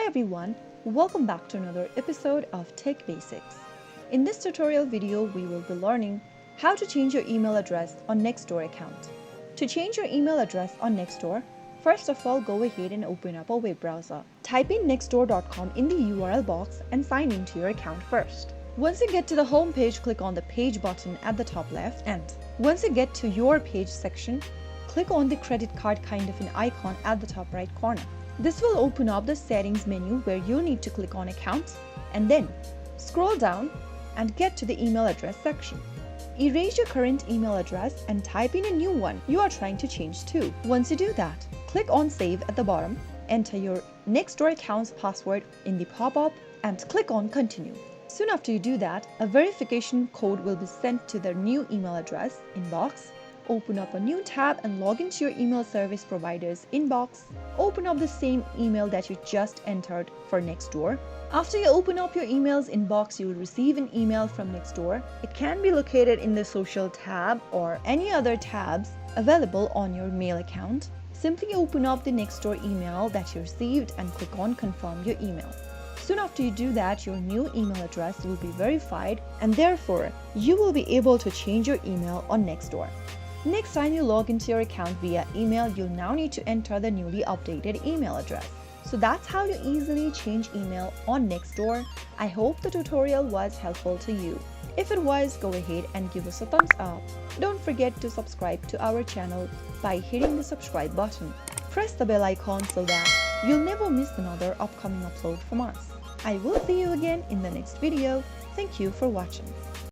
Hi everyone, welcome back to another episode of Tech Basics. In this tutorial video, we will be learning how to change your email address on Nextdoor account. To change your email address on Nextdoor, first of all, go ahead and open up a web browser. Type in nextdoor.com in the URL box and sign into your account first. Once you get to the home page, click on the page button at the top left, and once you get to your page section, click on the credit card kind of an icon at the top right corner. This will open up the settings menu where you need to click on accounts and then scroll down and get to the email address section. Erase your current email address and type in a new one you are trying to change to. Once you do that, click on save at the bottom, enter your Nextdoor account's password in the pop-up and click on continue. Soon after you do that, a verification code will be sent to the new email address inbox. Open up a new tab and log into your email service provider's inbox. Open up the same email that you just entered for Nextdoor. After you open up your email's inbox, you will receive an email from Nextdoor. It can be located in the social tab or any other tabs available on your mail account. Simply open up the Nextdoor email that you received and click on confirm your email. Soon after you do that, your new email address will be verified and therefore you will be able to change your email on Nextdoor. Next time you log into your account via email, you'll now need to enter the newly updated email address. So that's how you easily change email on Nextdoor. I hope the tutorial was helpful to you. If it was, go ahead and give us a thumbs up. Don't forget to subscribe to our channel by hitting the subscribe button. Press the bell icon so that you'll never miss another upcoming upload from us. I will see you again in the next video. Thank you for watching.